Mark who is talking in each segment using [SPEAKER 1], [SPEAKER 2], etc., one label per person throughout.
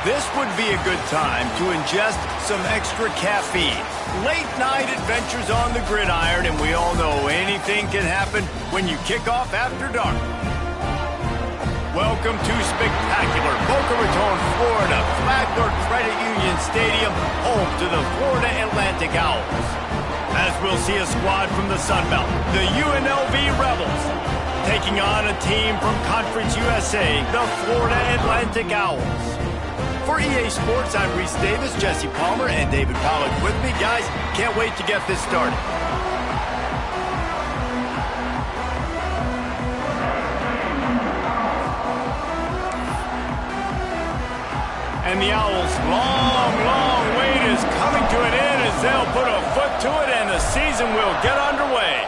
[SPEAKER 1] This would be a good time to ingest some extra caffeine. Late night adventures on the gridiron, and we all know anything can happen when you kick off after dark. Welcome to spectacular Boca Raton, Florida, Flagler Credit Union Stadium, home to the Florida Atlantic Owls. As we'll see a squad from the Sun Belt, the UNLV Rebels, taking on a team from Conference USA, the Florida Atlantic Owls. For EA Sports, I'm Reese Davis, Jesse Palmer, and David Pollack with me. Guys, can't wait to get this started. And the Owls' long wait is coming to an end as they'll put a foot to it and the season will get underway.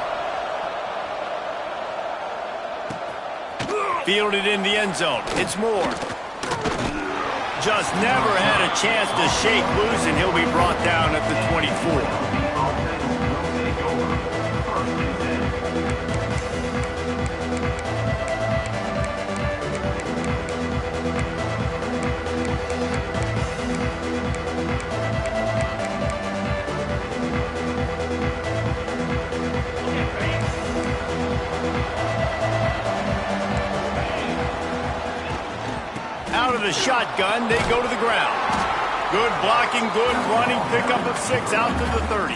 [SPEAKER 1] Fielded in the end zone. It's Moore. Just never had a chance to shake loose, and he'll be brought down at the 24. Out of the shotgun, they go to the ground. Good blocking, good running, pickup of 6 out to the 30.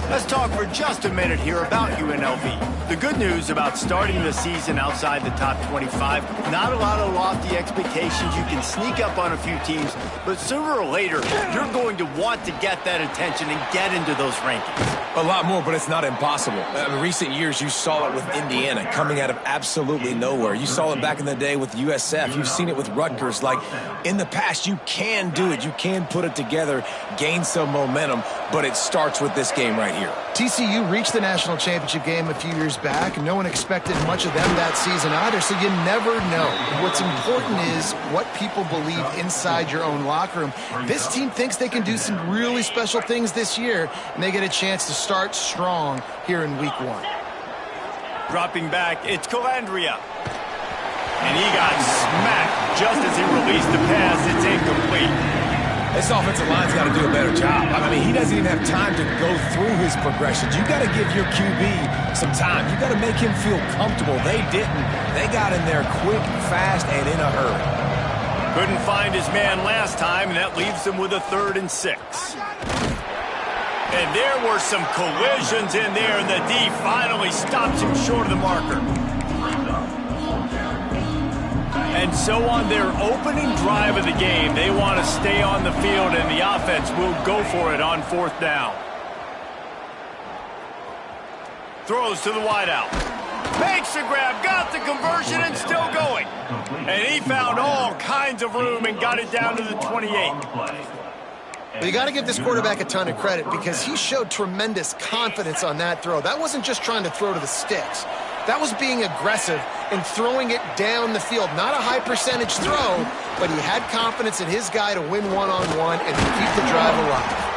[SPEAKER 1] Let's talk for just a minute here about UNLV. The good news about starting the season outside the top 25, not a lot of lofty expectations. You can sneak up on a few teams, but sooner or later, you're going to want to get that attention and get into those rankings.
[SPEAKER 2] A lot more, but it's not impossible. In recent years, you saw it with Indiana coming out of absolutely nowhere. You saw it back in the day with USF. You've seen it with Rutgers. Like, in the past, you can do it. You can put it together, gain some momentum, but it starts with this game right here.
[SPEAKER 3] TCU reached the national championship game a few years back, and no one expected much of them that season either, so you never know. What's important is what people believe inside your own locker room. This team thinks they can do some really special things this year, and they get a chance to start strong here in week 1.
[SPEAKER 1] Dropping back, it's Calandria. And he got smacked just as he released the pass. It's incomplete.
[SPEAKER 2] This offensive line's got to do a better job. I mean, he doesn't even have time to go through his progressions. You got to give your QB some time. You got to make him feel comfortable. They didn't. They got in there quick, fast, and in a hurry.
[SPEAKER 1] Couldn't find his man last time, and that leaves him with a 3rd and 6. And there were some collisions in there, and the D finally stops him short of the marker. And so on their opening drive of the game, they want to stay on the field, and the offense will go for it on 4th down. Throws to the wideout. Makes the grab, got the conversion, and still going. And he found all kinds of room and got it down to the 28.
[SPEAKER 3] Well, you got to give this quarterback a ton of credit because he showed tremendous confidence on that throw. That wasn't just trying to throw to the sticks. That was being aggressive and throwing it down the field. Not a high percentage throw, but he had confidence in his guy to win one-on-one and to keep the drive alive.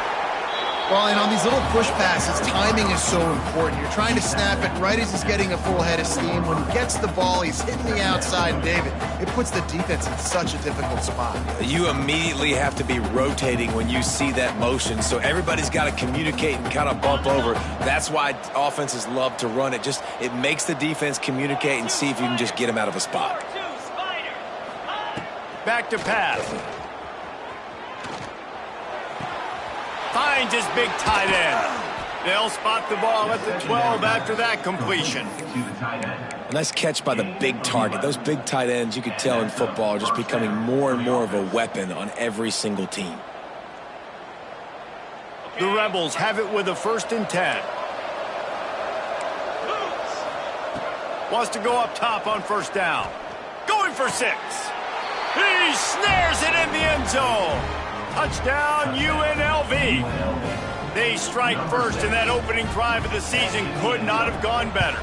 [SPEAKER 3] Well, and on these little push passes, timing is so important. You're trying to snap it right as he's getting a full head of steam. When he gets the ball, he's hitting the outside, and David, it puts the defense in such a difficult spot.
[SPEAKER 2] You immediately have to be rotating when you see that motion, so everybody's got to communicate and kind of bump over. That's why offenses love to run it. Just it makes the defense communicate and see if you can just get him out of a spot.
[SPEAKER 1] Back to pass. Finds his big tight end. They'll spot the ball at the 12 after that completion.
[SPEAKER 2] A nice catch by the big target. Those big tight ends, you could tell in football, are just becoming more and more of a weapon on every single team.
[SPEAKER 1] The Rebels have it with a 1st and 10. Wants to go up top on 1st down. Going for 6. He snares it in the end zone. Touchdown, UNLV. They strike first, and that opening drive of the season could not have gone better.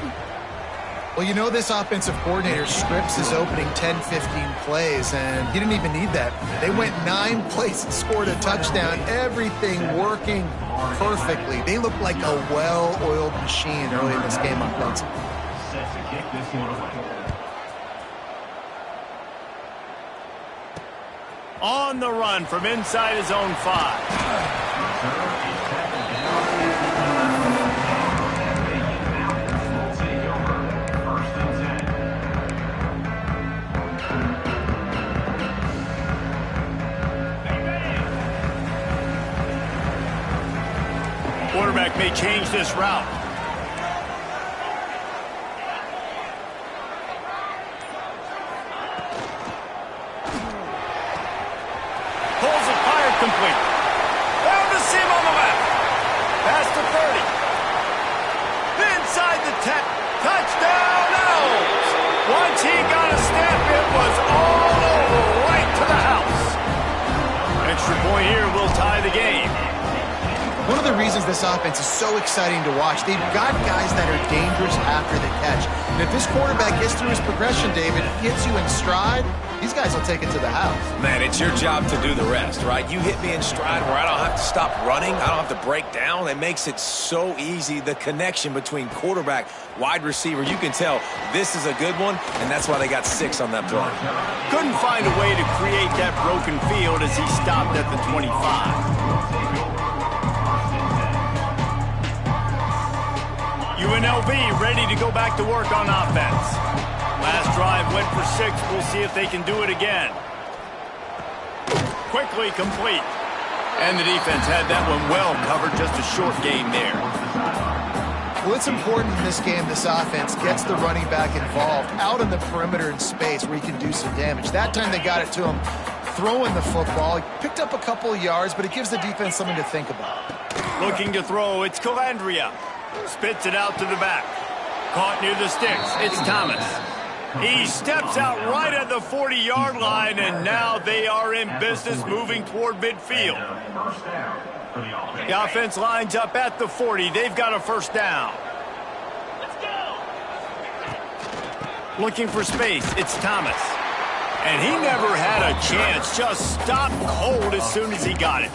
[SPEAKER 3] Well, you know this offensive coordinator scripts his opening 10, 15 plays, and he didn't even need that. They went 9 plays and scored a touchdown, everything working perfectly. They looked like a well-oiled machine early in this game offensively. Set to kick this one away.
[SPEAKER 1] On the run from inside his own 5. Quarterback may change this route. Pulls it, fired, complete. Down to seam on the left. Past the 30. Inside the 10. Touchdown, Owls. Once he got a snap, it was all over, right to the house. Extra point here will tie the game.
[SPEAKER 3] One of the reasons this offense is so exciting to watch, they've got guys that are dangerous after the catch. And if this quarterback gets through his progression, David, gets you in stride, these guys will take it to the house.
[SPEAKER 2] Man, it's your job to do the rest, right? You hit me in stride where I don't have to stop running. I don't have to break down. It makes it so easy. The connection between quarterback, wide receiver, you can tell this is a good one, and that's why they got 6 on that play.
[SPEAKER 1] Couldn't find a way to create that broken field as he stopped at the 25. UNLV ready to go back to work on offense. Last drive went for 6. We'll see if they can do it again. Quickly complete. And the defense had that one well covered. Just a short gain there.
[SPEAKER 3] Well, it's important in this game this offense gets the running back involved out in the perimeter in space where he can do some damage. That time they got it to him throwing the football. He picked up a couple of yards, but it gives the defense something to think about.
[SPEAKER 1] Looking to throw, it's Calandria. Spits it out to the back. Caught near the sticks. It's Thomas. He steps out right at the 40-yard line, and now they are in business moving toward midfield. The offense lines up at the 40. They've got a first down. Looking for space. It's Thomas. And he never had a chance. Just stopped cold as soon as he got it.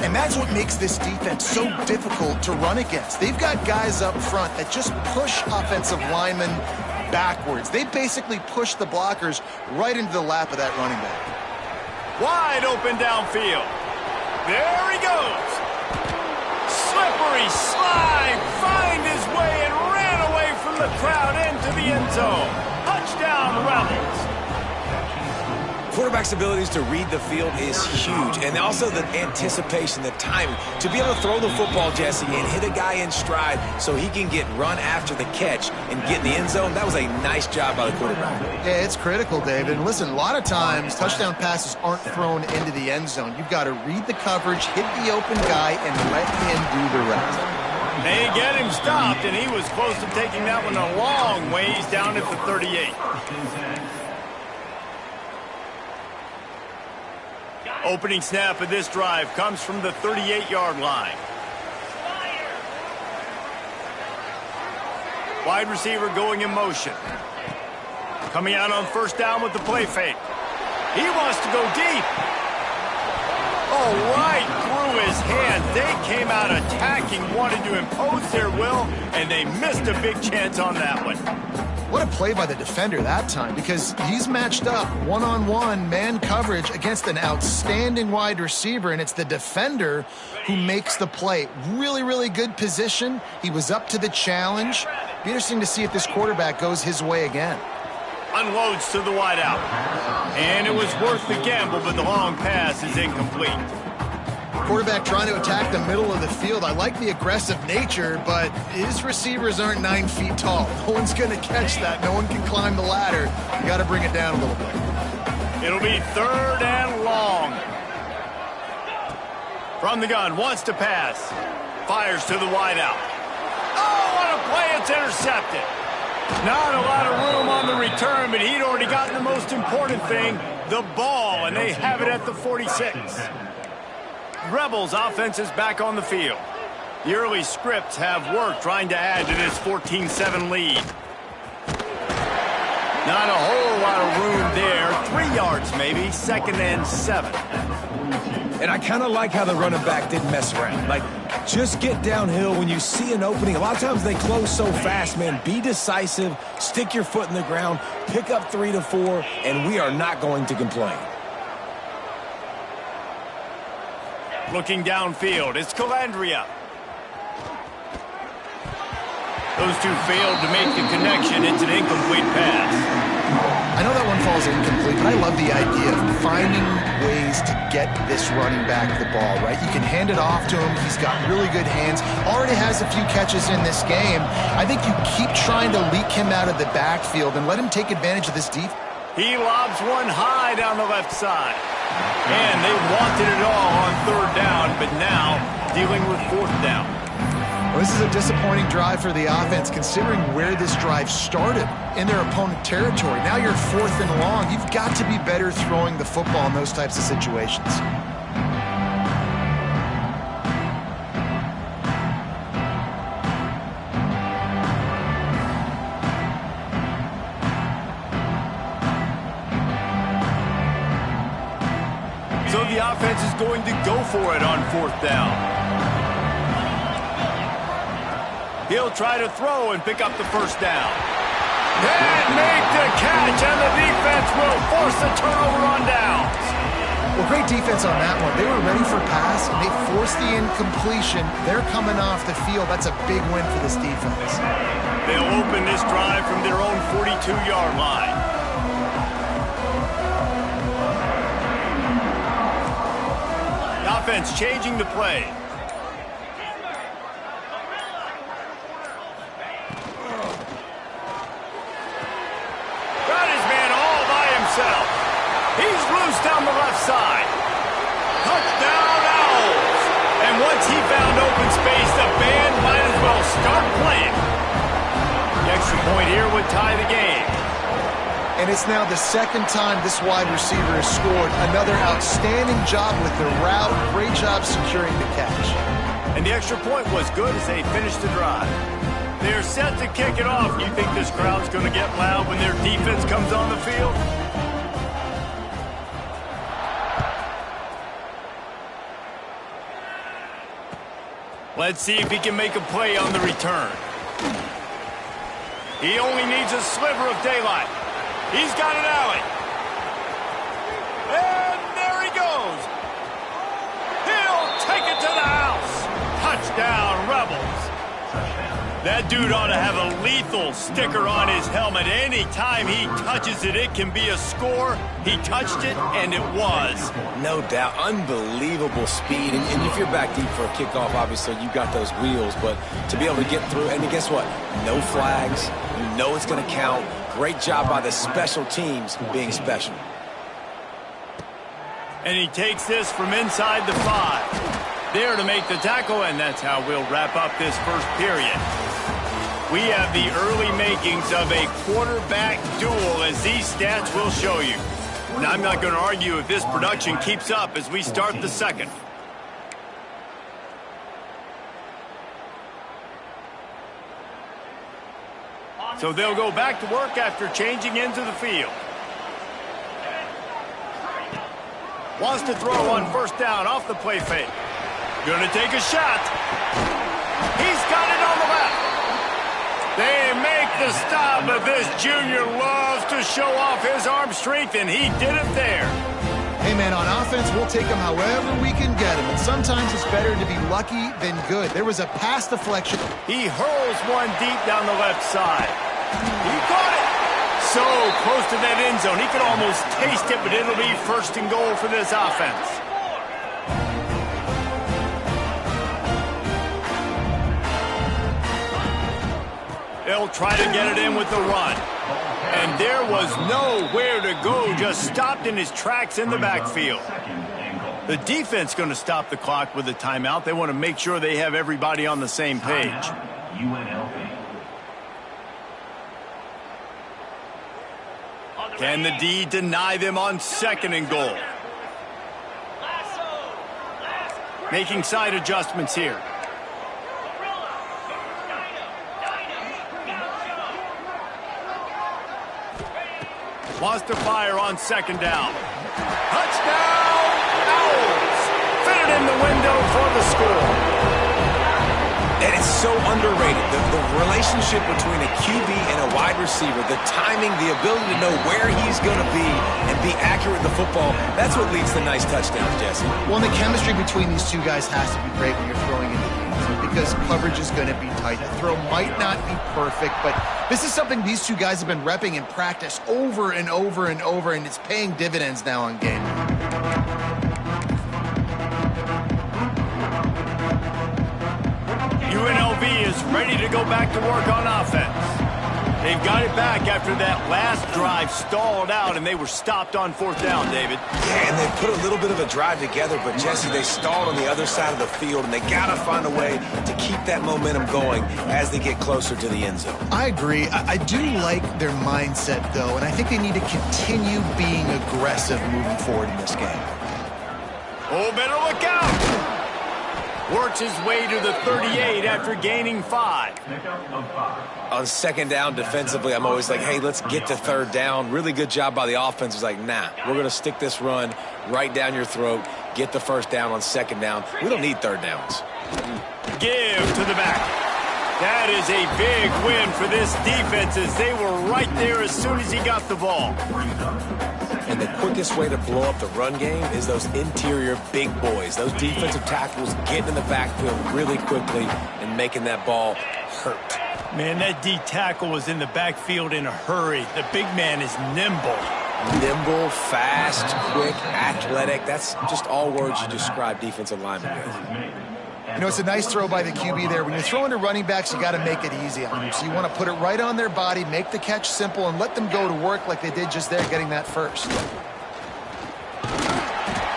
[SPEAKER 3] And that's what makes this defense so difficult to run against. They've got guys up front that just push offensive linemen backwards. They basically push the blockers right into the lap of that running back.
[SPEAKER 1] Wide open downfield. There he goes. Slippery slide. Find his way and ran away from the crowd into the end zone. Touchdown, Rebels.
[SPEAKER 2] Quarterback's abilities to read the field is huge, and also the anticipation, the timing. To be able to throw the football, Jesse, and hit a guy in stride so he can get run after the catch and get in the end zone, that was a nice job by the quarterback.
[SPEAKER 3] Yeah, it's critical, David. And listen, a lot of times touchdown passes aren't thrown into the end zone. You've got to read the coverage, hit the open guy, and let him do the rest.
[SPEAKER 1] They get him stopped, and he was close to taking that one a long ways down at the 38. Opening snap of this drive comes from the 38-yard line. Wide receiver going in motion. Coming out on first down with the play fake. He wants to go deep. Oh, right through his hands. They came out attacking, wanted to impose their will, and they missed a big chance on that one.
[SPEAKER 3] What a play by the defender that time, because he's matched up one-on-one man coverage against an outstanding wide receiver, and it's the defender who makes the play. Really, really good position. He was up to the challenge. Be interesting to see if this quarterback goes his way again.
[SPEAKER 1] Unloads to the wideout. And it was worth the gamble, but the long pass is incomplete.
[SPEAKER 3] Quarterback trying to attack the middle of the field. I like the aggressive nature, but his receivers aren't 9 feet tall. No one's going to catch that. No one can climb the ladder. You got to bring it down a little bit.
[SPEAKER 1] It'll be 3rd and long. From the gun, wants to pass. Fires to the wideout. Oh, what a play. It's intercepted. Not a lot of room on the return, but he'd already gotten the most important thing, the ball, and they have it at the 46. Rebels offense is back on the field. The early scripts have worked trying to add to this 14-7 lead. Not a whole lot of room there. 3 yards maybe, 2nd and 7.
[SPEAKER 2] And I kind of like how the running back didn't mess around. Like, just get downhill when you see an opening. A lot of times they close so fast, man. Be decisive, stick your foot in the ground, pick up 3 to 4, and we are not going to complain.
[SPEAKER 1] Looking downfield, it's Calandria. Those two failed to make the connection. It's an incomplete pass.
[SPEAKER 3] I know that one falls incomplete, but I love the idea of finding ways to get this running back the ball, right? You can hand it off to him. He's got really good hands. Already has a few catches in this game. I think you keep trying to leak him out of the backfield and let him take advantage of this defense.
[SPEAKER 1] He lobs one high down the left side. And they wanted it all on third down, but now dealing with fourth down.
[SPEAKER 3] Well, this is a disappointing drive for the offense, considering where this drive started in their opponent territory. Now you're 4th and long. You've got to be better throwing the football in those types of situations.
[SPEAKER 1] So the offense is going to go for it on 4th down. He'll try to throw and pick up the first down. And make the catch, and the defense will force the turnover on downs.
[SPEAKER 3] Well, great defense on that one. They were ready for pass, and they forced the incompletion. They're coming off the field. That's a big win for this defense.
[SPEAKER 1] They'll open this drive from their own 42-yard line. The offense changing the play. He's loose down the left side. Touchdown, Owls. And once he found open space, the band might as well start playing. The extra point here would tie the game.
[SPEAKER 3] And it's now the second time this wide receiver has scored. Another outstanding job with the route. Great job securing the catch.
[SPEAKER 1] And the extra point was good as they finished the drive. They're set to kick it off. You think this crowd's going to get loud when their defense comes on the field? Let's see if he can make a play on the return. He only needs a sliver of daylight. He's got an alley. And there he goes. He'll take it to the house. Touchdown, Rebels. That dude ought to have a lethal sticker on his helmet. Anytime he touches it, it can be a score. He touched it, and it was.
[SPEAKER 2] No doubt. Unbelievable speed. And if you're back deep for a kickoff, obviously you got those wheels. But to be able to get through, and guess what? No flags. You know it's going to count. Great job by the special teams being special.
[SPEAKER 1] And he takes this from inside the 5. There to make the tackle, and that's how we'll wrap up this first period. We have the early makings of a quarterback duel, as these stats will show you. And I'm not going to argue if this production keeps up as we start the second. So they'll go back to work after changing into the field. Wants to throw on first down off the play fake. Gonna take a shot. He's got it on the left. They make the stop, but this junior loves to show off his arm strength, and he did it there.
[SPEAKER 3] Hey, man, on offense, we'll take them however we can get them. And sometimes it's better to be lucky than good. There was a pass deflection.
[SPEAKER 1] He hurls one deep down the left side. He caught it. So close to that end zone. He could almost taste it, but it'll be first and goal for this offense. They'll try to get it in with the run. And there was nowhere to go, just stopped in his tracks in the backfield. The defense going to stop the clock with a timeout. They want to make sure they have everybody on the same page. Can the D deny them on second and goal? Making side adjustments here. Wants to fire on second down. Touchdown, Owls. Fit it in the window for the score.
[SPEAKER 2] And it's so underrated. The relationship between a QB and a wide receiver, the timing, the ability to know where he's going to be and be accurate with the football, that's what leads to nice touchdowns, Jesse.
[SPEAKER 3] Well, and the chemistry between these two guys has to be great when you're throwing into the end zone because coverage is going to be tight. The throw might not be perfect, but this is something these two guys have been repping in practice over and over and over, and it's paying dividends now on game.
[SPEAKER 1] UNLV is ready to go back to work on offense. They've got it back after that last drive stalled out, and they were stopped on 4th down, David.
[SPEAKER 2] Yeah, and they put a little bit of a drive together, but, Jesse, they stalled on the other side of the field, and they got to find a way to keep that momentum going as they get closer to the end zone.
[SPEAKER 3] I agree. I do like their mindset, though, and I think they need to continue being aggressive moving forward in this game.
[SPEAKER 1] Oh, better look out! Works his way to the 38 after gaining 5.
[SPEAKER 2] On 2nd down defensively, I'm always like, hey, let's get to 3rd down. Really good job by the offense. It's like, nah, we're going to stick this run right down your throat, get the 1st down on 2nd down. We don't need 3rd downs.
[SPEAKER 1] Give to the back. That is a big win for this defense as they were right there as soon as he got the ball.
[SPEAKER 2] And the quickest way to blow up the run game is those interior big boys, those defensive tackles getting in the backfield really quickly and making that ball hurt.
[SPEAKER 1] Man, that D tackle was in the backfield in a hurry. The big man is nimble.
[SPEAKER 2] Nimble, fast, quick, athletic. That's just all words you describe defensive linemen with.
[SPEAKER 3] You know, it's a nice throw by the QB there. When you're throwing to running backs, you got to make it easy on them. So you want to put it right on their body, make the catch simple, and let them go to work like they did just there, getting that first.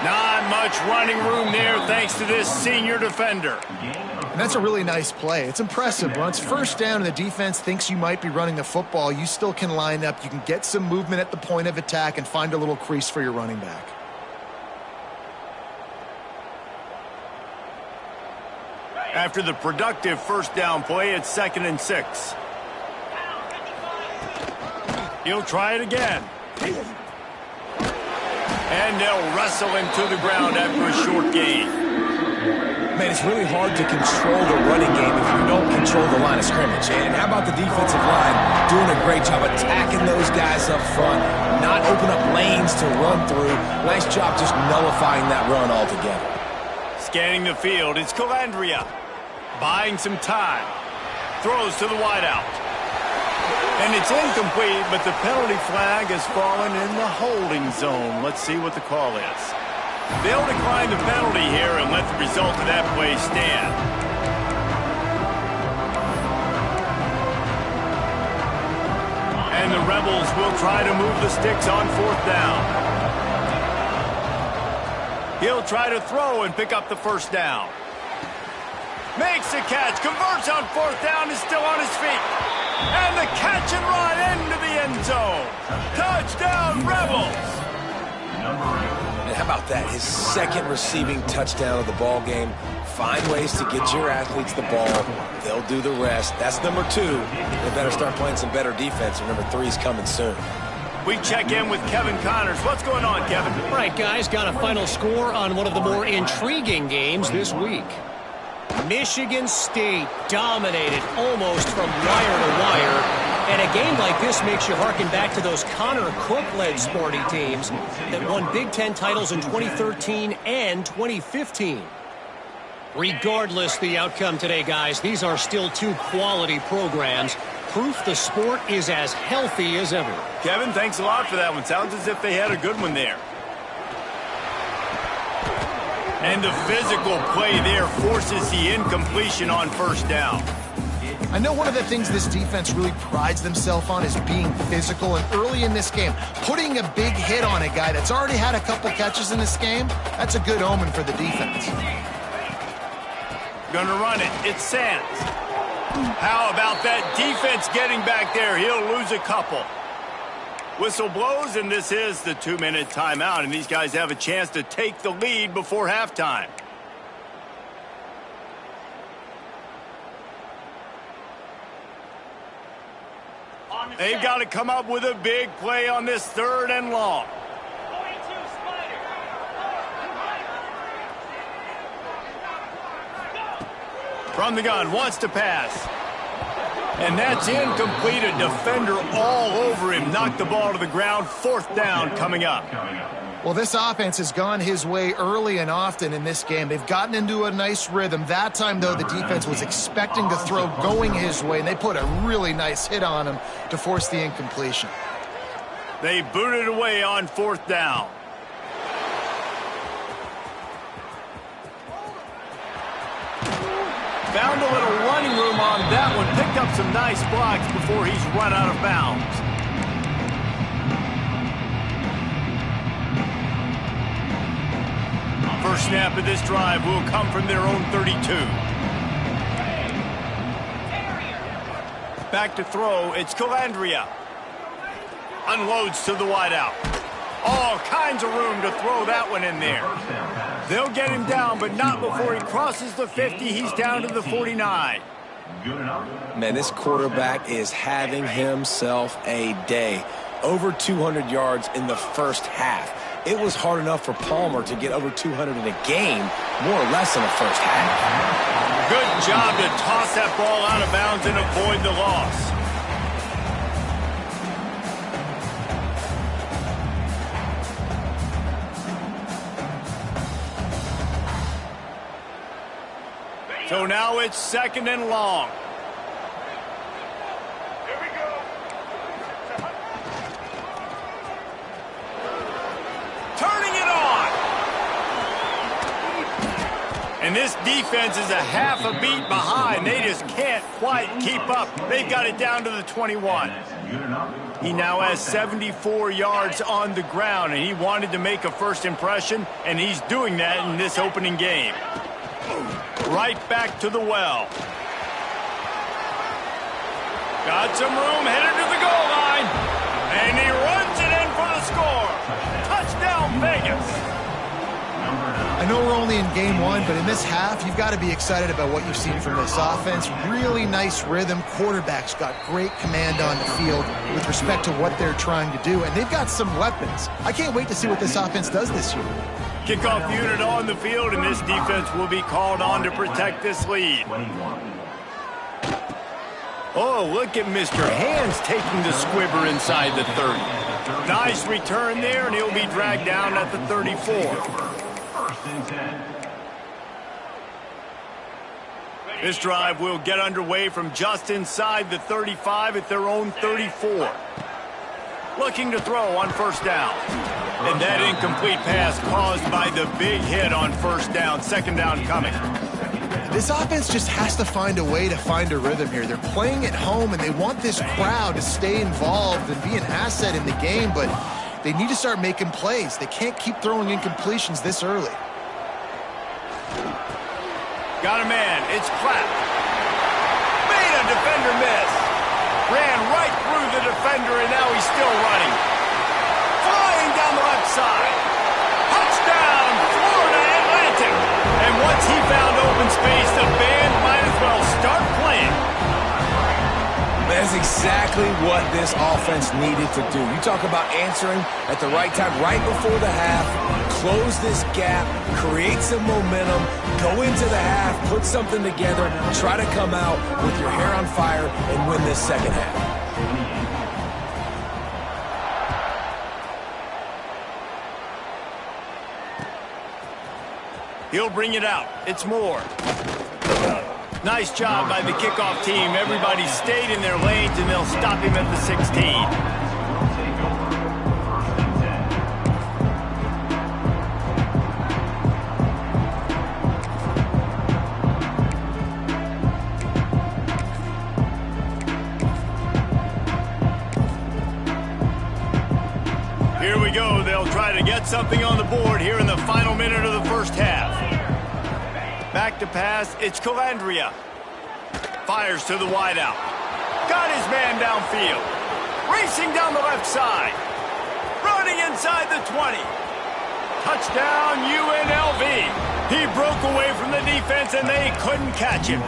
[SPEAKER 1] Not much running room there thanks to this senior defender.
[SPEAKER 3] And that's a really nice play. It's impressive. Once 1st down and the defense thinks you might be running the football, you still can line up. You can get some movement at the point of attack and find a little crease for your running back.
[SPEAKER 1] After the productive 1st down play, it's 2nd and 6. He'll try it again. And they'll wrestle him to the ground after a short gain.
[SPEAKER 2] Man, it's really hard to control the running game if you don't control the line of scrimmage. And how about the defensive line doing a great job attacking those guys up front, not open up lanes to run through. Nice job just nullifying that run altogether.
[SPEAKER 1] Scanning the field, it's Calandria. Buying some time. Throws to the wideout. And it's incomplete, but the penalty flag has fallen in the holding zone. Let's see what the call is. They'll decline the penalty here and let the result of that play stand. And the Rebels will try to move the sticks on 4th down. He'll try to throw and pick up the 1st down. Makes the catch, converts on 4th down, is still on his feet. And the catch and run into the end zone. Touchdown, Rebels!
[SPEAKER 2] And how about that? His 2nd receiving touchdown of the ball game. Find ways to get your athletes the ball. They'll do the rest. That's number 2. They better start playing some better defense, and number 3 is coming soon.
[SPEAKER 1] We check in with Kevin Connors. What's going on, Kevin?
[SPEAKER 4] All right, guys, got a final score on one of the more intriguing games this week. Michigan State dominated almost from wire to wire. And a game like this makes you harken back to those Connor Cook-led Sparty teams that won Big Ten titles in 2013 and 2015. Regardless the outcome today, guys, these are still 2 quality programs. Proof the sport is as healthy as ever.
[SPEAKER 1] Kevin, thanks a lot for that one. Sounds as if they had a good one there. And the physical play there forces the incompletion on 1st down.
[SPEAKER 3] I know one of the things this defense really prides themselves on is being physical, and early in this game, putting a big hit on a guy that's already had a couple catches in this game, that's a good omen for the defense.
[SPEAKER 1] Gonna run it. It's Sands. How about that defense getting back there? He'll lose a couple. Whistle blows, and this is the 2-minute timeout, and these guys have a chance to take the lead before halftime. They've got to come up with a big play on this 3rd and long. From the gun, wants to pass. And that's incomplete. A defender all over him. Knocked the ball to the ground. 4th down coming up.
[SPEAKER 3] Well, this offense has gone his way early and often in this game. They've gotten into a nice rhythm. That time, though, the defense was expecting to throw going his way, and they put a really nice hit on him to force the incompletion.
[SPEAKER 1] They booted away on 4th down. Found a little running room on that one. Picked up some nice blocks before he's run out of bounds. First snap of this drive will come from their own 32. Back to throw. It's Calandria. Unloads to the wideout. All kinds of room to throw that one in there. They'll get him down, but not before he crosses the 50. He's down to the 49.
[SPEAKER 2] Man, this quarterback is having himself a day. Over 200 yards in the first half. It was hard enough for Palmer to get over 200 in a game, more or less in the first half.
[SPEAKER 1] Good job to toss that ball out of bounds and avoid the loss. So now it's 2nd and long. Here we go. Turning it on. And this defense is a half a beat behind. They just can't quite keep up. They've got it down to the 21. He now has 74 yards on the ground, and he wanted to make a first impression, and he's doing that in this opening game. Right back to the well. Got some room, headed to the goal line. And he runs it in for the score. Touchdown, Vegas.
[SPEAKER 3] I know we're only in game 1, but in this half, you've got to be excited about what you've seen from this offense. Really nice rhythm. Quarterback's got great command on the field with respect to what they're trying to do. And they've got some weapons. I can't wait to see what this offense does this year.
[SPEAKER 1] Kickoff unit on the field, and this defense will be called on to protect this lead. Oh, look at Mr. Hands taking the squibber inside the 30. Nice return there, and he'll be dragged down at the 34. This drive will get underway from just inside the 35 at their own 34. Looking to throw on 1st down. And that incomplete pass caused by the big hit on 1st down. 2nd down coming.
[SPEAKER 3] This offense just has to find a way to find a rhythm here. They're playing at home, and they want this crowd to stay involved and be an asset in the game, but they need to start making plays. They can't keep throwing incompletions this early.
[SPEAKER 1] Got a man. It's Clapp. Made a defender miss. Ran right through the defender, and now he's still running. Flying down the left side. Touchdown, Florida Atlantic. And once he found open space, the band might as well start playing.
[SPEAKER 2] That's exactly what this offense needed to do. You talk about answering at the right time, right before the half, close this gap, create some momentum, go into the half, put something together, try to come out with your hair on fire and win this second half.
[SPEAKER 1] He'll bring it out. It's Moore. Nice job by the kickoff team. Everybody stayed in their lanes, and they'll stop him at the 16. Here we go. They'll try to get something on the board here in the final minute of the first half. Back to pass, it's Calandria. Fires to the wideout. Got his man downfield. Racing down the left side. Running inside the 20. Touchdown, UNLV. He broke away from the defense, and they couldn't catch him.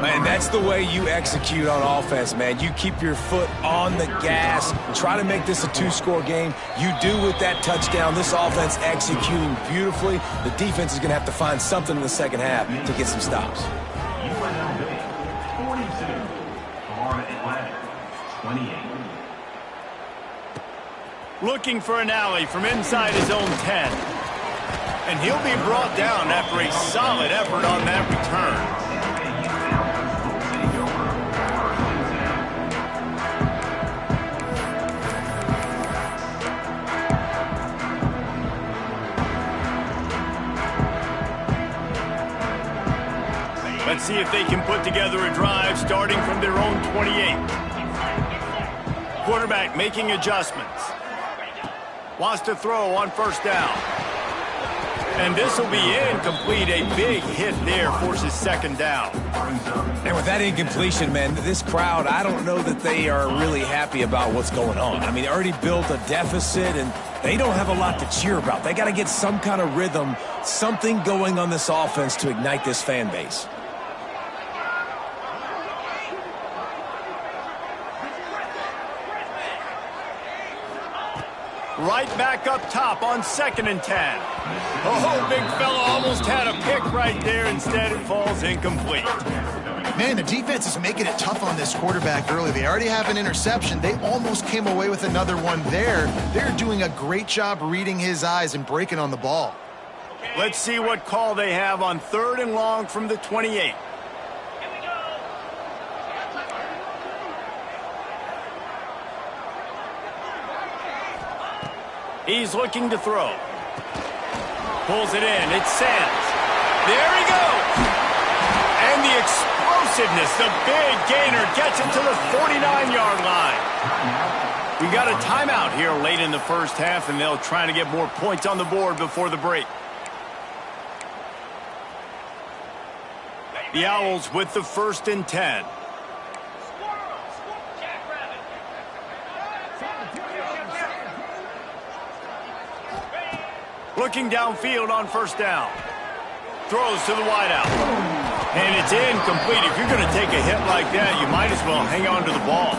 [SPEAKER 2] Man, that's the way you execute on offense, man. You keep your foot on the gas, try to make this a two-score game. You do with that touchdown. This offense executing beautifully. The defense is going to have to find something in the second half to get some stops.
[SPEAKER 1] Looking for an alley from inside his own 10. And he'll be brought down after a solid effort on that return. Let's see if they can put together a drive starting from their own 28. Quarterback making adjustments. Wants to throw on first down. And this will be incomplete. A big hit there forces second down.
[SPEAKER 2] And with that incompletion, man, this crowd, I don't know that they are really happy about what's going on. I mean, they already built a deficit, and they don't have a lot to cheer about. They got to get some kind of rhythm, something going on this offense to ignite this fan base.
[SPEAKER 1] Right back up top on 2nd and 10. Oh, big fella almost had a pick right there. Instead, it falls incomplete.
[SPEAKER 3] Man, the defense is making it tough on this quarterback early. They already have an interception. They almost came away with another one there. They're doing a great job reading his eyes and breaking on the ball.
[SPEAKER 1] Let's see what call they have on 3rd and long from the 28. He's looking to throw. Pulls it in. It's Sands. There he goes. And the explosiveness, the big gainer gets it to the 49-yard line. We got a timeout here late in the first half, and they'll try to get more points on the board before the break. The Owls with the 1st and 10. Looking downfield on first down. Throws to the wideout. And it's incomplete. If you're going to take a hit like that, you might as well hang on to the ball.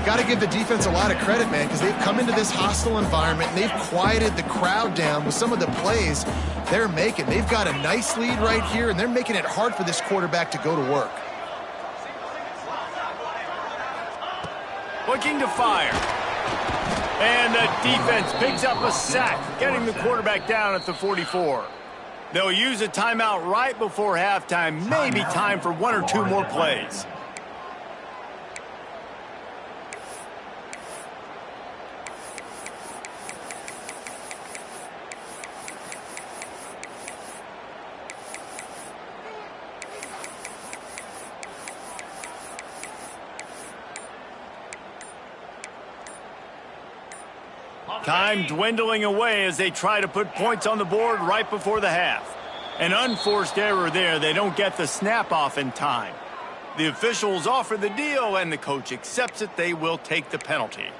[SPEAKER 3] Got to give the defense a lot of credit, man, because they've come into this hostile environment and they've quieted the crowd down with some of the plays they're making. They've got a nice lead right here, and they're making it hard for this quarterback to go to work.
[SPEAKER 1] Looking to fire. And the defense picks up a sack, getting the quarterback down at the 44. They'll use a timeout right before halftime. Maybe time for 1 or 2 more plays. Time dwindling away as they try to put points on the board right before the half. An unforced error there. They don't get the snap off in time. The officials offer the deal, and the coach accepts it. They will take the penalty.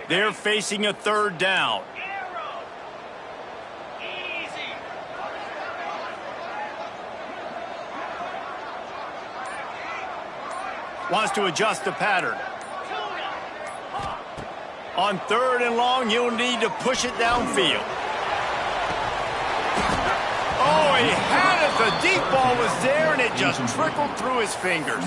[SPEAKER 1] They're facing a 3rd down. Wants to adjust the pattern. On 3rd and long, you'll need to push it downfield. Oh, he had it. The deep ball was there, and it just trickled through his fingers.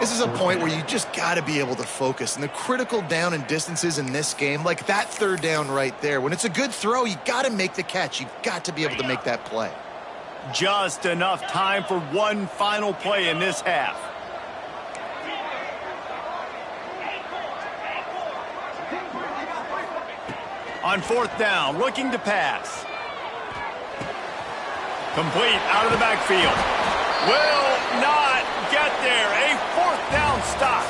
[SPEAKER 3] This is a point where you just got to be able to focus. And the critical down and distances in this game, like that 3rd down right there, when it's a good throw, you got to make the catch. You've got to be able to make that play.
[SPEAKER 1] Just enough time for one final play in this half. On 4th down, looking to pass. Complete out of the backfield. Will not get there. A 4th down stop.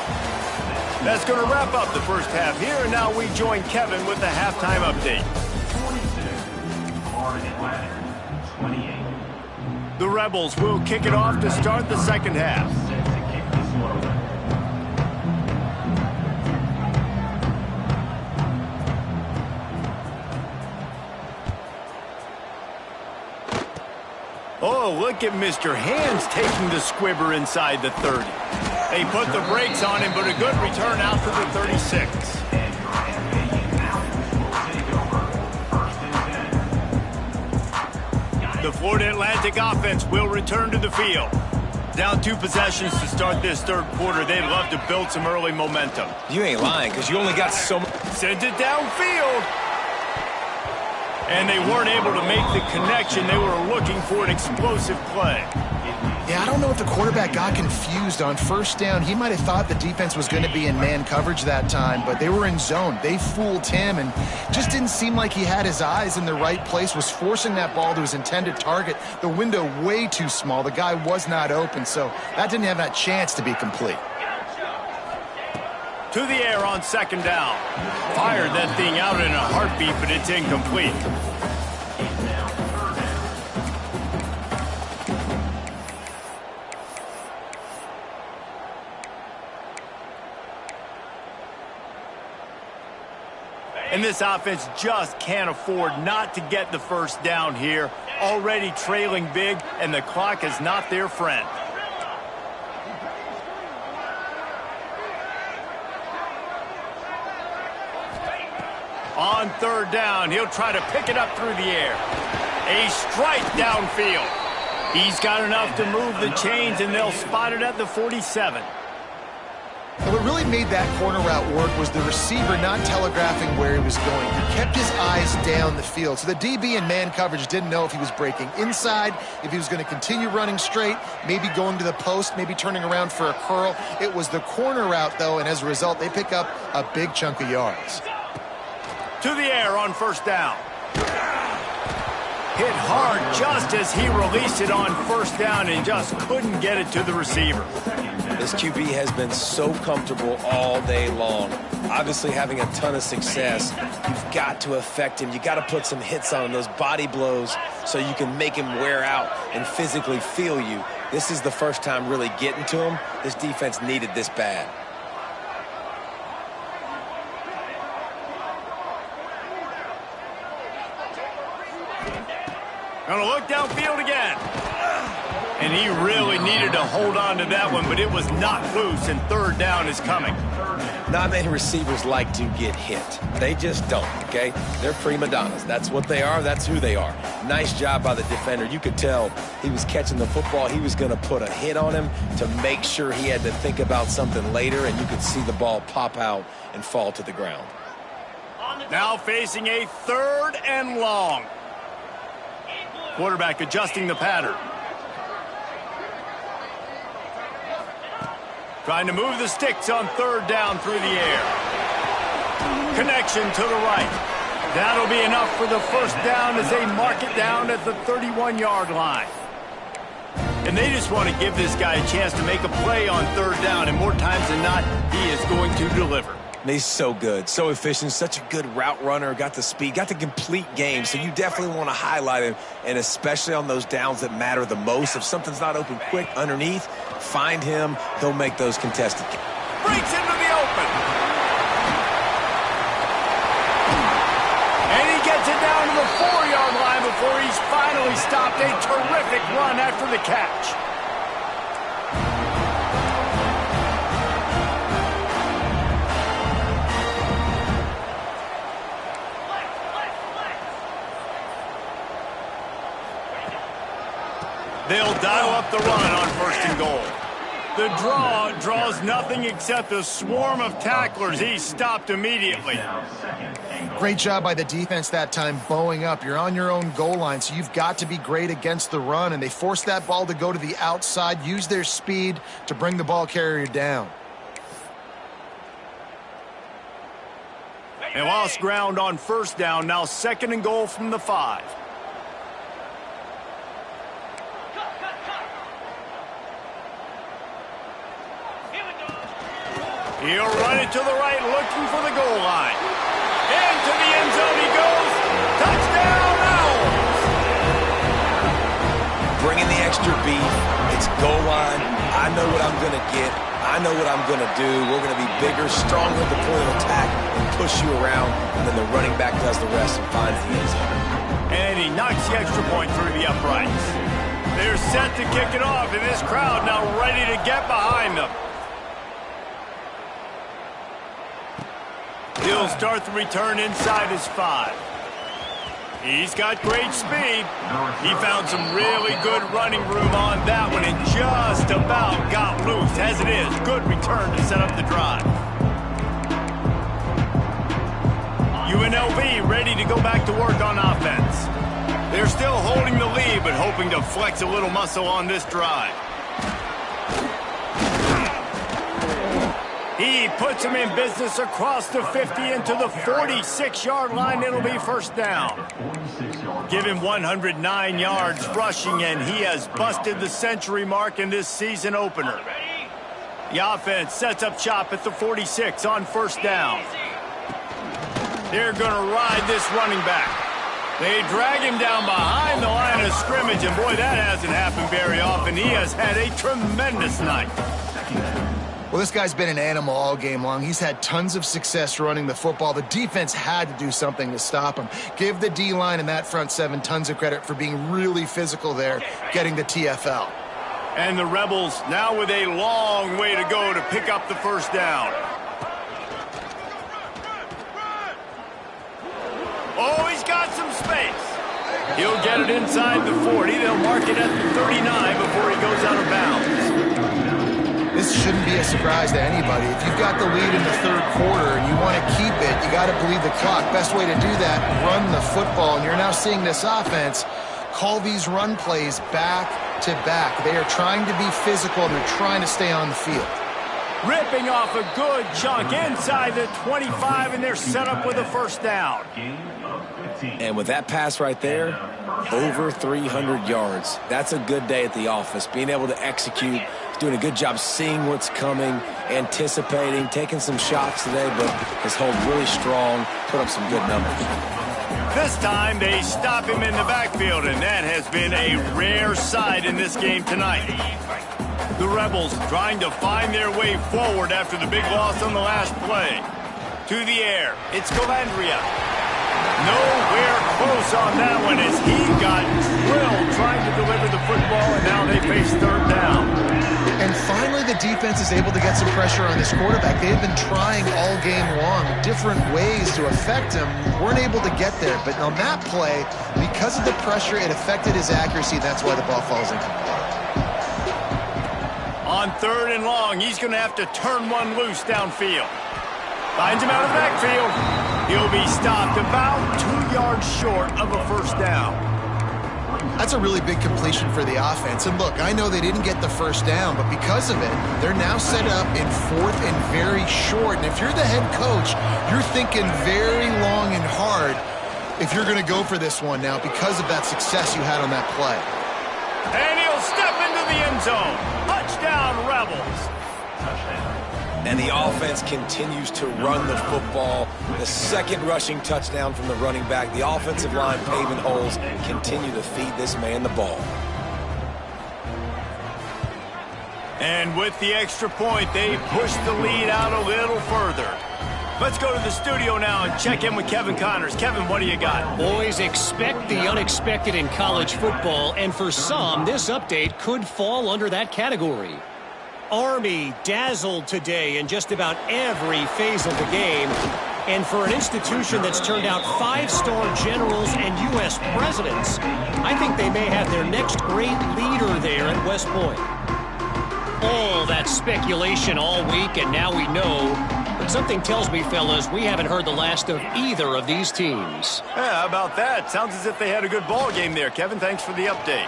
[SPEAKER 1] That's going to wrap up the first half here, and now we join Kevin with the halftime update.
[SPEAKER 5] 28.
[SPEAKER 1] The Rebels will kick it off to start the second half. Oh, look at Mr. Hands taking the squibber inside the 30. They put the brakes on him, but a good return out to the 36. The Florida Atlantic offense will return to the field. Down 2 possessions to start this third quarter. They'd love to build some early momentum.
[SPEAKER 2] You ain't lying, because you only got so much.
[SPEAKER 1] Sent it downfield. And they weren't able to make the connection. They were looking for an explosive play.
[SPEAKER 3] Yeah, I don't know if the quarterback got confused on first down. He might have thought the defense was going to be in man coverage that time, but they were in zone. They fooled him and just didn't seem like he had his eyes in the right place, was forcing that ball to his intended target. The window way too small. The guy was not open, so that didn't have that chance to be complete.
[SPEAKER 1] To the air on second down. Fired that thing out in a heartbeat, but it's incomplete. And this offense just can't afford not to get the first down here. Already trailing big, and the clock is not their friend. On third down, he'll try to pick it up through the air. A strike downfield. He's got enough to move the chains, and they'll spot it at the 47.
[SPEAKER 3] And what really made that corner route work was the receiver not telegraphing where he was going. He kept his eyes down the field. So the DB in man coverage didn't know if he was breaking inside, if he was going to continue running straight, maybe going to the post, maybe turning around for a curl. It was the corner route, though, and as a result, they pick up a big chunk of yards.
[SPEAKER 1] To the air on first down. Hit hard just as he released it on first down and just couldn't get it to the receiver.
[SPEAKER 2] This QB has been so comfortable all day long. Obviously having a ton of success. You've got to affect him. You got to put some hits on him, those body blows, so you can make him wear out and physically feel you. This is the first time really getting to him. This defense needed this bad.
[SPEAKER 1] Gonna look downfield again. And he really needed to hold on to that one, but it was not loose, and third down is coming.
[SPEAKER 2] Not many receivers like to get hit. They just don't, okay? They're prima donnas. That's what they are. That's who they are. Nice job by the defender. You could tell he was catching the football. He was going to put a hit on him to make sure he had to think about something later, and you could see the ball pop out and fall to the ground.
[SPEAKER 1] Now facing a third and long. Quarterback adjusting the pattern. Trying to move the sticks on third down through the air. Connection to the right. That'll be enough for the first down as they mark it down at the 31-yard line. And they just want to give this guy a chance to make a play on third down, and more times than not, he is going to deliver.
[SPEAKER 2] He's so good, so efficient, such a good route runner, got the speed, got the complete game, so you definitely want to highlight him, and especially on those downs that matter the most. If something's not open quick underneath, find him, he'll make those contested.
[SPEAKER 1] Breaks into the open. And he gets it down to the 4-yard line before he's finally stopped. A terrific run after the catch. They'll dial up the run on first and goal. The draw draws nothing except a swarm of tacklers. He's stopped immediately.
[SPEAKER 3] Great job by the defense that time, bowing up. You're on your own goal line, so you've got to be great against the run, and they forced that ball to go to the outside, use their speed to bring the ball carrier down.
[SPEAKER 1] They lost ground on first down, now second and goal from the 5. He'll run it to the right, looking for the goal line. Into the end zone he goes. Touchdown, Owls!
[SPEAKER 2] Bringing the extra beef. It's goal line. I know what I'm going to get. I know what I'm going to do. We're going to be bigger, stronger at the point of attack and push you around, and then the running back does the rest and finds the end zone.
[SPEAKER 1] And he knocks the extra point through the uprights. They're set to kick it off, and this crowd now ready to get behind them. He'll start the return inside his 5. He's got great speed. He found some really good running room on that one and just about got loose. As it is, good return to set up the drive. UNLV ready to go back to work on offense. They're still holding the lead, but hoping to flex a little muscle on this drive. He puts him in business across the 50 into the 46-yard line. It'll be first down. Give him 109 yards rushing, and he has busted the century mark in this season opener. The offense sets up shop at the 46 on first down. They're going to ride this running back. They drag him down behind the line of scrimmage, and boy, that hasn't happened very often. He has had a tremendous night.
[SPEAKER 3] Well, this guy's been an animal all game long. He's had tons of success running the football. The defense had to do something to stop him. Give the D-line and that front 7 tons of credit for being really physical there, getting the TFL.
[SPEAKER 1] And the Rebels now with a long way to go to pick up the first down. Oh, he's got some space. He'll get it inside the 40. They'll mark it at the 39 before he goes out of bounds.
[SPEAKER 3] This shouldn't be a surprise to anybody. If you've got the lead in the third quarter and you want to keep it, you got to bleed the clock. Best way to do that, run the football. And you're now seeing this offense call these run plays back to back. They are trying to be physical and they're trying to stay on the field.
[SPEAKER 1] Ripping off a good chunk inside the 25, and they're set up with a first down.
[SPEAKER 2] And with that pass right there, over 300 yards. That's a good day at the office. Being able to execute, doing a good job seeing what's coming, anticipating, taking some shots today, but has held really strong, put up some good numbers.
[SPEAKER 1] This time they stop him in the backfield, and that has been a rare sight in this game tonight. The Rebels trying to find their way forward after the big loss on the last play. To the air, it's Calandria. Nowhere close on that one as he got drilled trying to deliver the football, and now they face third down.
[SPEAKER 3] And finally the defense is able to get some pressure on this quarterback. They've been trying all game long different ways to affect him. Weren't able to get there, but on that play, because of the pressure, it affected his accuracy. That's why the ball falls incomplete.
[SPEAKER 1] On third and long, he's going to have to turn one loose downfield. Finds him out of the backfield. He'll be stopped about 2 yards short of a first down.
[SPEAKER 3] That's a really big completion for the offense. And look, I know they didn't get the first down, but because of it, they're now set up in fourth and very short. And if you're the head coach, you're thinking very long and hard if you're going to go for this one now because of that success you had on that play.
[SPEAKER 1] And he'll step into the end zone. Touchdown, Rebels.
[SPEAKER 2] And the offense continues to run the football. The second rushing touchdown from the running back. The offensive line paving holes continue to feed this man the ball.
[SPEAKER 1] And with the extra point, they push the lead out a little further. Let's go to the studio now and check in with Kevin Connors. Kevin, what do you got?
[SPEAKER 4] Boys, expect the unexpected in college football, and for some, this update could fall under that category. Army dazzled today in just about every phase of the game. And for an institution that's turned out 5-star generals and U.S. presidents, I think they may have their next great leader there at West Point. All that speculation all week, and now we know. But something tells me, fellas, we haven't heard the last of either of these teams.
[SPEAKER 1] Yeah, how about that? Sounds as if they had a good ball game there, Kevin. Thanks for the update.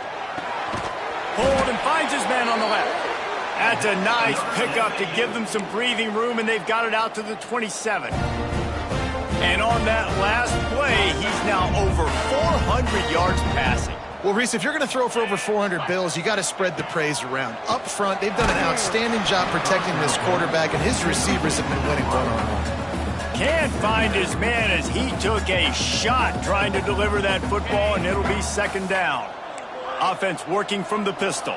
[SPEAKER 1] Hold and finds his man on the left. That's a nice pickup to give them some breathing room, and they've got it out to the 27. And on that last play, he's now over 400 yards passing.
[SPEAKER 3] Well, Reese, if you're going to throw for over 400 bills, you got to spread the praise around. Up front, they've done an outstanding job protecting this quarterback, and his receivers have been winning one-on-one.
[SPEAKER 1] Can't find his man as he took a shot trying to deliver that football, and it'll be second down. Offense working from the pistol.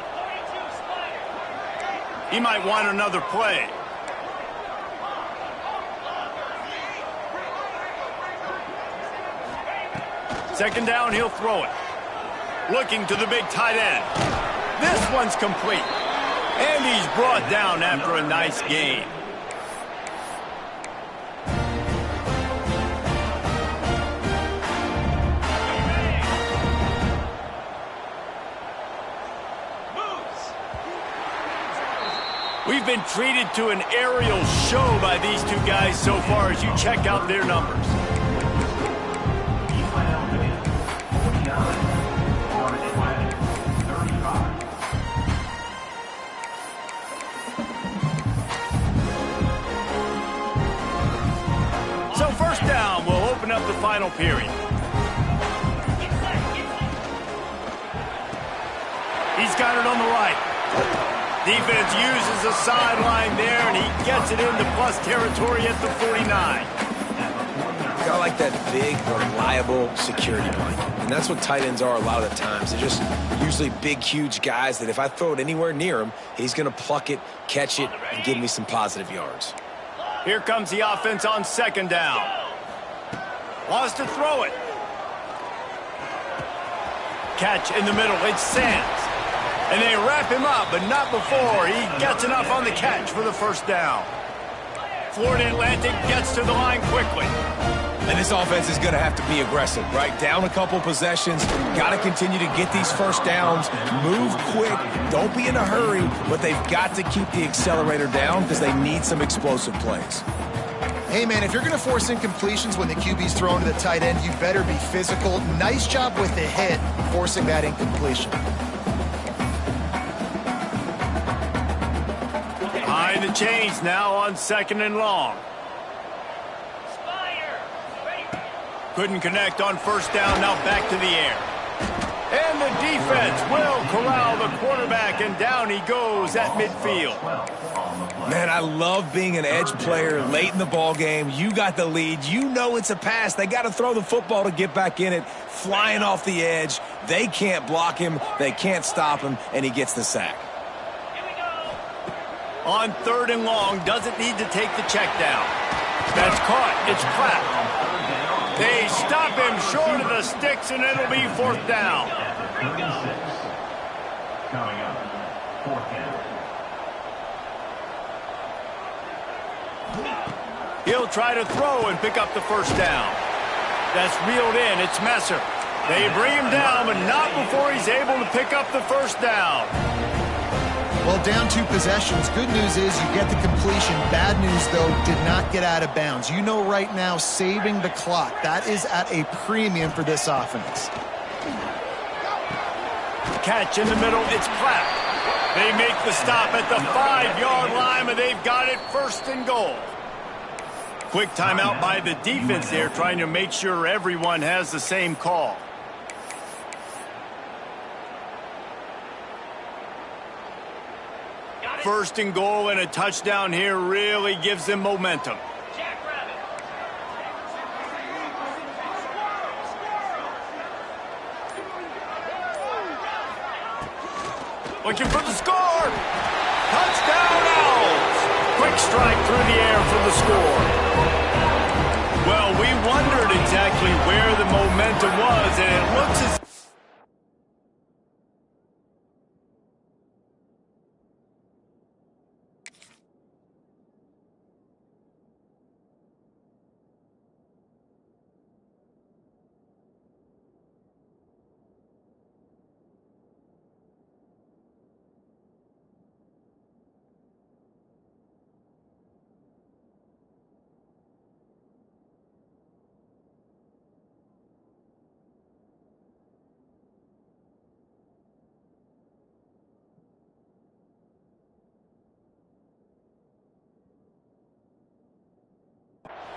[SPEAKER 1] He might want another play. Second down, he'll throw it. Looking to the big tight end. This one's complete. And he's brought down after a nice gain. We've been treated to an aerial show by these two guys so far as you check out their numbers. So first down will open up the final period. He's got it on the right. Defense uses a sideline there, and he gets it into plus territory at the 49.
[SPEAKER 2] I like that big, reliable security blanket. And that's what tight ends are a lot of the times. They're just usually big, huge guys that if I throw it anywhere near him, he's going to pluck it, catch it, and give me some positive yards.
[SPEAKER 1] Here comes the offense on second down. Wants to throw it. Catch in the middle. It's Sands. And they wrap him up, but not before he gets enough on the catch for the first down. Florida Atlantic gets to the line quickly.
[SPEAKER 2] And this offense is going to have to be aggressive, right? Down a couple possessions, got to continue to get these first downs, move quick, don't be in a hurry, but they've got to keep the accelerator down because they need some explosive plays.
[SPEAKER 3] Hey, man, if you're going to force incompletions when the QB's thrown to the tight end, you better be physical. Nice job with the hit, forcing that incompletion.
[SPEAKER 1] Behind the chains now on second and long. Couldn't connect on first down, now back to the air. And the defense will corral the quarterback, and down he goes at midfield.
[SPEAKER 2] Man, I love being an edge player late in the ball game. You got the lead. You know it's a pass. They got to throw the football to get back in it. Flying off the edge. They can't block him. They can't stop him, and he gets the sack.
[SPEAKER 1] On third and long, doesn't need to take the check down. That's caught. It's Platt. They stop him short of the sticks, and it'll be fourth down.
[SPEAKER 5] Coming up, fourth down.
[SPEAKER 1] He'll try to throw and pick up the first down. That's reeled in. It's Messer. They bring him down, but not before he's able to pick up the first down.
[SPEAKER 3] Well, down 2 possessions. Good news is you get the completion. Bad news, though, did not get out of bounds. You know right now, saving the clock. That is at a premium for this offense.
[SPEAKER 1] Catch in the middle. It's Platt. They make the stop at the 5-yard line, and they've got it first and goal. Quick timeout by the defense there, trying to make sure everyone has the same call. First and goal and a touchdown here really gives them momentum. Looking for the score. Touchdown Owls. Quick strike through the air for the score. Well, we wondered exactly where the momentum was, and it looks as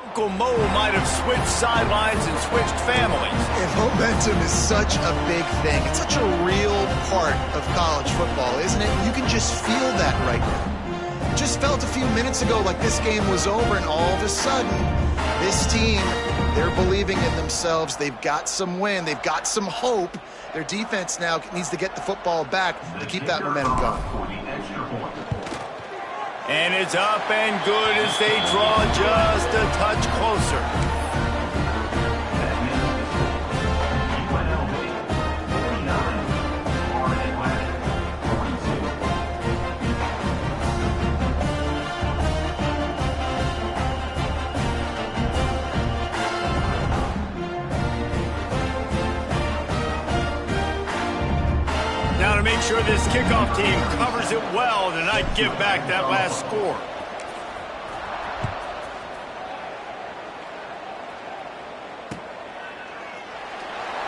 [SPEAKER 1] Uncle Mo might have switched sidelines and switched families.
[SPEAKER 3] And momentum is such a big thing. It's such a real part of college football, isn't it? You can just feel that right now. Just felt a few minutes ago like this game was over, and all of a sudden, this team, they're believing in themselves. They've got some wind. They've got some hope. Their defense now needs to get the football back to keep that momentum going.
[SPEAKER 1] And it's up and good as they draw just a touch closer. to make sure this kickoff team covers it well to not give back that last score.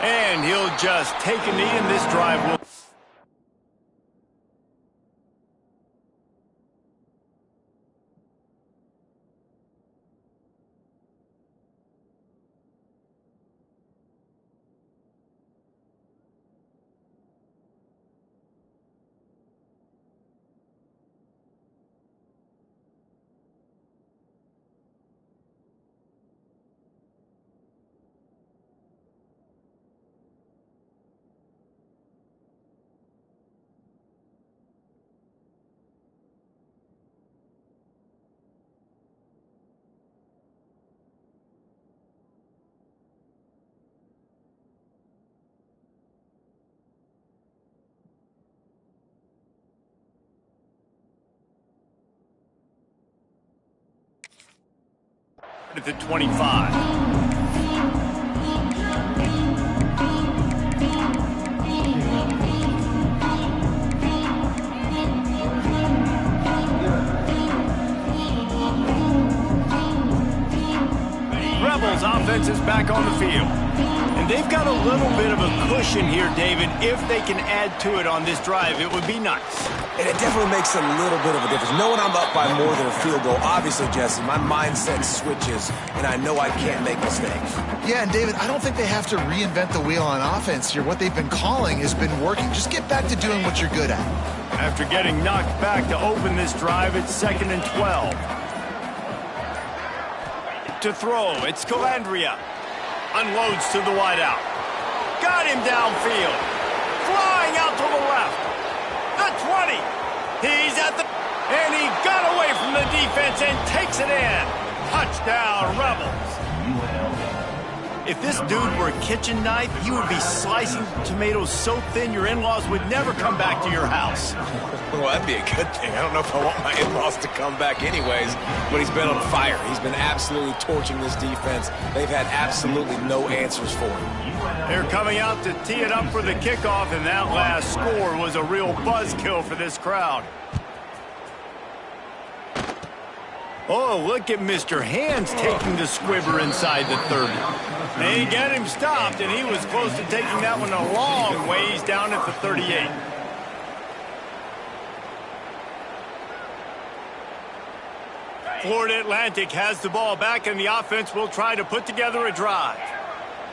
[SPEAKER 1] And he'll just take a knee, and this drive will... at the 25. Rebels offense is back on the field. And they've got a little bit of a cushion here, David. If they can add to it on this drive, it would be nice.
[SPEAKER 2] And it definitely makes a little bit of a difference. Knowing I'm up by more than a field goal, obviously, Jesse, my mindset switches, and I know I can't make mistakes.
[SPEAKER 3] Yeah, and David, I don't think they have to reinvent the wheel on offense here. What they've been calling has been working. Just get back to doing what you're good at.
[SPEAKER 1] After getting knocked back to open this drive, it's 2nd and 12. To throw, it's Calandria. Unloads to the wideout. Got him downfield. Flying out to the left. The 20. He's at the... And he got away from the defense and takes it in. Touchdown, Rebels. If this dude were a kitchen knife, he would be slicing tomatoes so thin your in-laws would never come back to your house.
[SPEAKER 2] Well, that'd be a good thing. I don't know if I want my in-laws to come back anyways, but he's been on fire. He's been absolutely torching this defense. They've had absolutely no answers for him.
[SPEAKER 1] They're coming out to tee it up for the kickoff, and that last score was a real buzzkill for this crowd. Oh, look at Mr. Hands taking the squibber inside the 30. They get him stopped, and he was close to taking that one a long ways down at the 38. Florida Atlantic has the ball back, and the offense will try to put together a drive.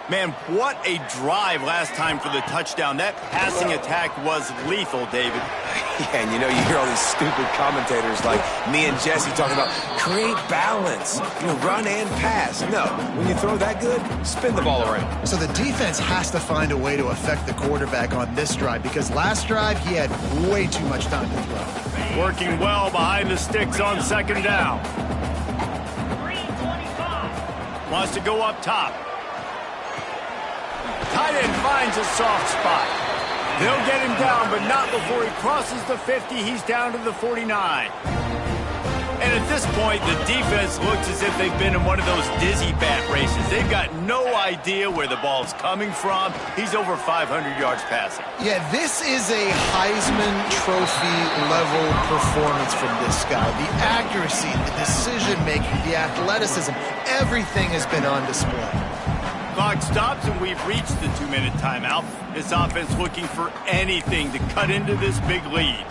[SPEAKER 1] Man, what a drive last time for the touchdown. That passing attack was lethal, David.
[SPEAKER 2] Yeah, and you know, you hear all these stupid commentators like me and Jesse talking about create balance, run and pass. No, when you throw that good, spin the ball around.
[SPEAKER 3] So the defense has to find a way to affect the quarterback on this drive because last drive he had way too much time to throw.
[SPEAKER 1] Working well behind the sticks on 2nd down. Wants to go up top. Tight end finds a soft spot. They'll get him down, but not before he crosses the 50. He's down to the 49. And at this point, the defense looks as if they've been in one of those dizzy bat races. They've got no idea where the ball's coming from. He's over 500 yards passing.
[SPEAKER 3] Yeah, this is a Heisman Trophy level performance from this guy. The accuracy, the decision-making, the athleticism, everything has been on display.
[SPEAKER 1] Clock stops, and we've reached the 2-minute timeout. This offense looking for anything to cut into this big lead.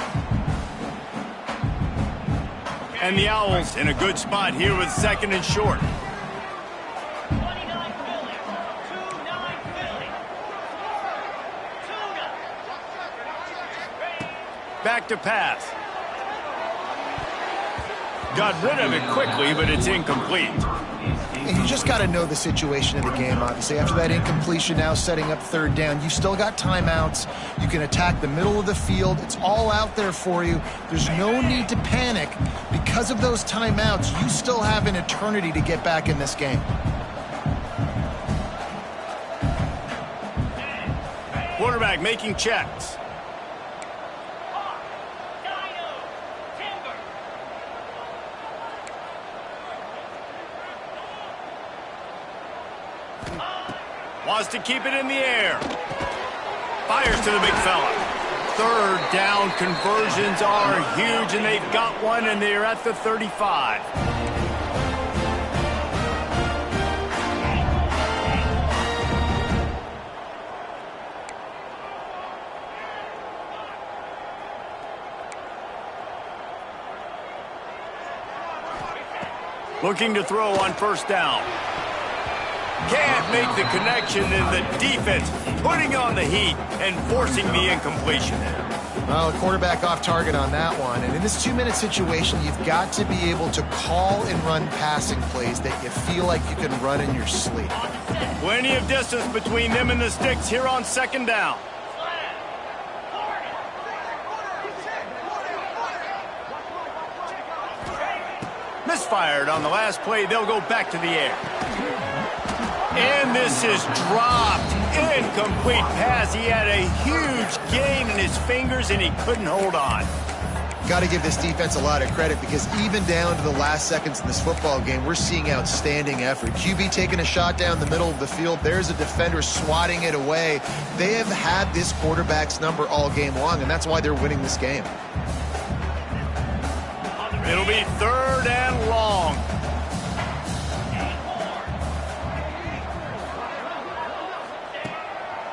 [SPEAKER 1] And the Owls in a good spot here with 2nd and short. Back to pass. Got rid of it quickly, but it's incomplete.
[SPEAKER 3] And you just got to know the situation of the game, obviously. After that incompletion, now setting up 3rd down, you've still got timeouts. You can attack the middle of the field. It's all out there for you. There's no need to panic. Because of those timeouts, you still have an eternity to get back in this game.
[SPEAKER 1] Quarterback making checks. Wants to keep it in the air. Fires to the big fella. third down conversions are huge, and they've got one, and they're at the 35. Looking to throw on first down. Can't make the connection, and the defense putting on the heat and forcing the incompletion.
[SPEAKER 3] Well, the quarterback off target on that one. And in this 2-minute situation, you've got to be able to call and run passing plays that you feel like you can run in your sleep.
[SPEAKER 1] Plenty of distance between them and the sticks here on second down. Misfired on the last play. They'll go back to the air. And this is dropped. Incomplete pass. He had a huge gain in his fingers, and he couldn't hold on.
[SPEAKER 3] Got to give this defense a lot of credit, because even down to the last seconds in this football game, we're seeing outstanding effort. QB taking a shot down the middle of the field. There's a defender swatting it away. They have had this quarterback's number all game long, and that's why they're winning this game.
[SPEAKER 1] It'll be third and long.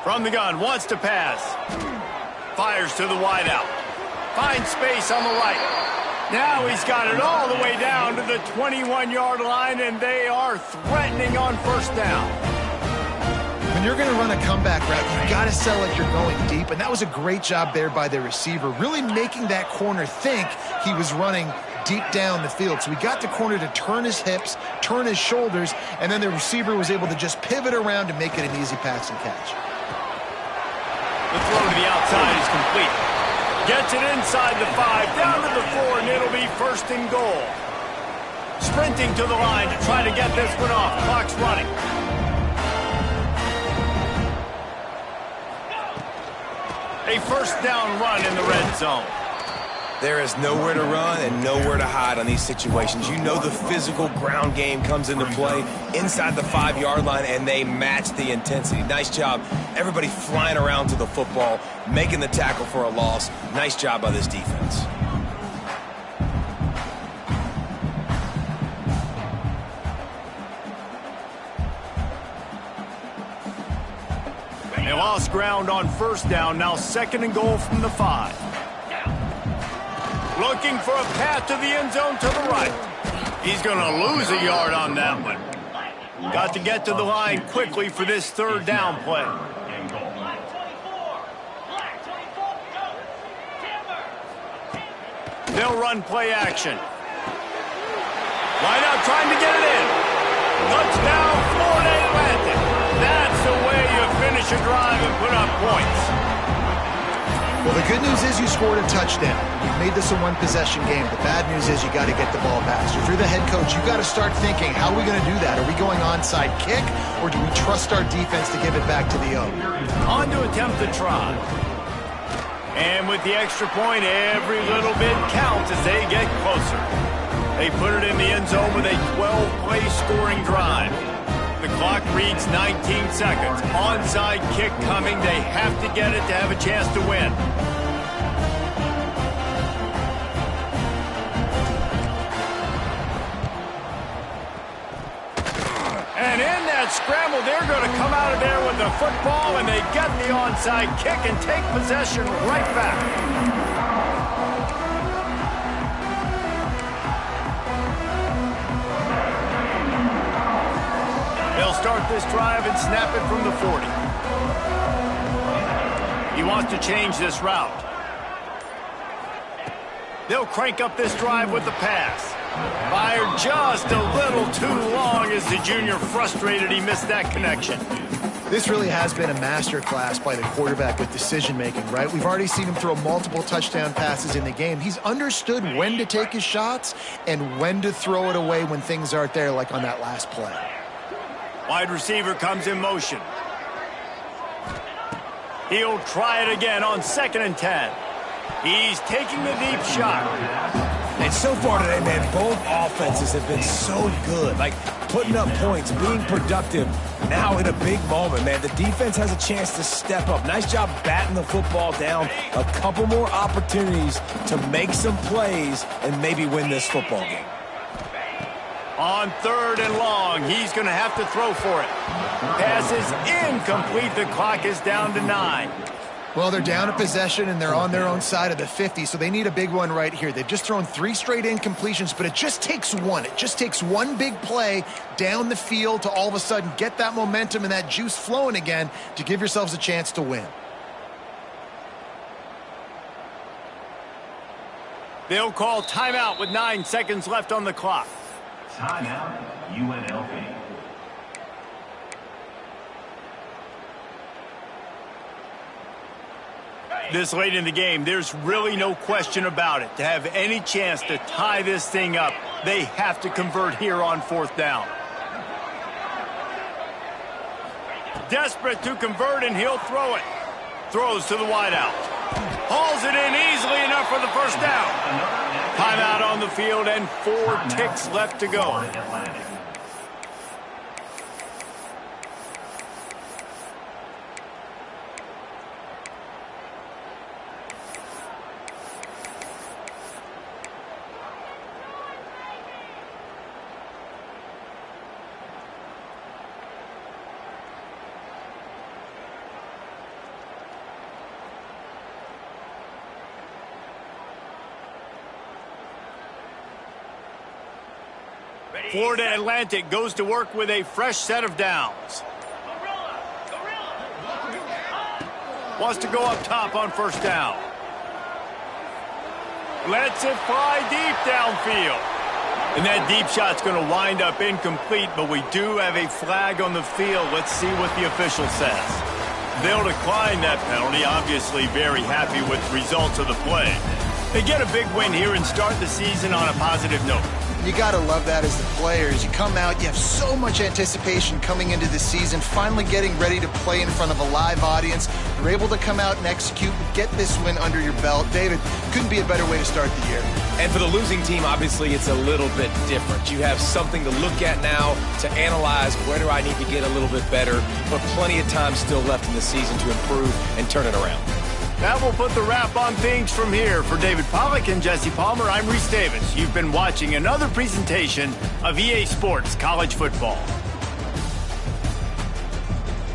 [SPEAKER 1] From the gun, wants to pass. Fires to the wideout. Finds space on the right. Now he's got it all the way down to the 21-yard line, and they are threatening on first down.
[SPEAKER 3] When you're going to run a comeback route, you've got to sell like you're going deep, and that was a great job there by the receiver, really making that corner think he was running deep down the field. So we got the corner to turn his hips, turn his shoulders, and then the receiver was able to just pivot around and make it an easy pass and catch.
[SPEAKER 1] The throw to the outside is complete. Gets it inside the 5, down to the 4, and it'll be first and goal. Sprinting to the line to try to get this one off. Clock's running. A first down run in the red zone.
[SPEAKER 2] There is nowhere to run and nowhere to hide on these situations. You know the physical ground game comes into play inside the 5-yard line, and they match the intensity. Nice job. Everybody flying around to the football, making the tackle for a loss. Nice job by this defense.
[SPEAKER 1] They lost ground on first down. Now second and goal from the 5. Looking for a path to the end zone to the right. He's going to lose a yard on that one. Got to get to the line quickly for this third down play. They'll run play action. Wide out trying to get it in. Touchdown, Florida Atlantic. That's the way you finish a drive and put up points.
[SPEAKER 3] Well, the good news is you scored a touchdown. You've made this a one-possession game. The bad news is you got to get the ball back. So if you're the head coach, you got to start thinking, how are we going to do that? Are we going onside kick, or do we trust our defense to give it back to the O?
[SPEAKER 1] On to attempt the try. And with the extra point, every little bit counts as they get closer. They put it in the end zone with a 12-play scoring drive. The clock reads 19 seconds. Onside kick coming. They have to get it to have a chance to win. And in that scramble, they're going to come out of there with the football, and they get the onside kick and take possession right back. They'll start this drive and snap it from the 40. He wants to change this route. They'll crank up this drive with the pass. Fired just a little too long as the junior frustrated he missed that connection.
[SPEAKER 3] This really has been a masterclass by the quarterback with decision-making, right? We've already seen him throw multiple touchdown passes in the game. He's understood when to take his shots and when to throw it away when things aren't there, like on that last play.
[SPEAKER 1] Wide receiver comes in motion. He'll try it again on 2nd and 10. He's taking the deep shot.
[SPEAKER 2] And so far today, man, both offenses have been so good. Like, putting up points, being productive. Now in a big moment, man, the defense has a chance to step up. Nice job batting the football down. A couple more opportunities to make some plays and maybe win this football game.
[SPEAKER 1] On 3rd and long, he's going to have to throw for it. Pass is incomplete. The clock is down to 9.
[SPEAKER 3] Well, they're down a possession, and they're on their own side of the 50, so they need a big one right here. They've just thrown 3 straight incompletions, but it just takes one. It just takes one big play down the field to all of a sudden get that momentum and that juice flowing again to give yourselves a chance to win.
[SPEAKER 1] They'll call timeout with 9 seconds left on the clock.
[SPEAKER 5] Timeout, UNLV.
[SPEAKER 1] This late in the game, there's really no question about it. To have any chance to tie this thing up, they have to convert here on 4th down. Desperate to convert, and he'll throw it. Throws to the wideout. Hauls it in easily enough for the first down. Timeout on the field and 4 ticks left to go. Florida Atlantic goes to work with a fresh set of downs. Wants to go up top on 1st down. Lets it fly deep downfield. And that deep shot's going to wind up incomplete, but we do have a flag on the field. Let's see what the official says. They'll decline that penalty, obviously very happy with the results of the play. They get a big win here and start the season on a positive note.
[SPEAKER 3] You got to love that as the players. You come out, you have so much anticipation coming into the season, finally getting ready to play in front of a live audience. You're able to come out and execute and get this win under your belt. David, couldn't be a better way to start the year.
[SPEAKER 2] And for the losing team, obviously, it's a little bit different. You have something to look at now, to analyze where do I need to get a little bit better, but plenty of time still left in the season to improve and turn it around.
[SPEAKER 1] That will put the wrap on things from here. For David Pollack and Jesse Palmer, I'm Reese Davis. You've been watching another presentation of EA Sports College Football.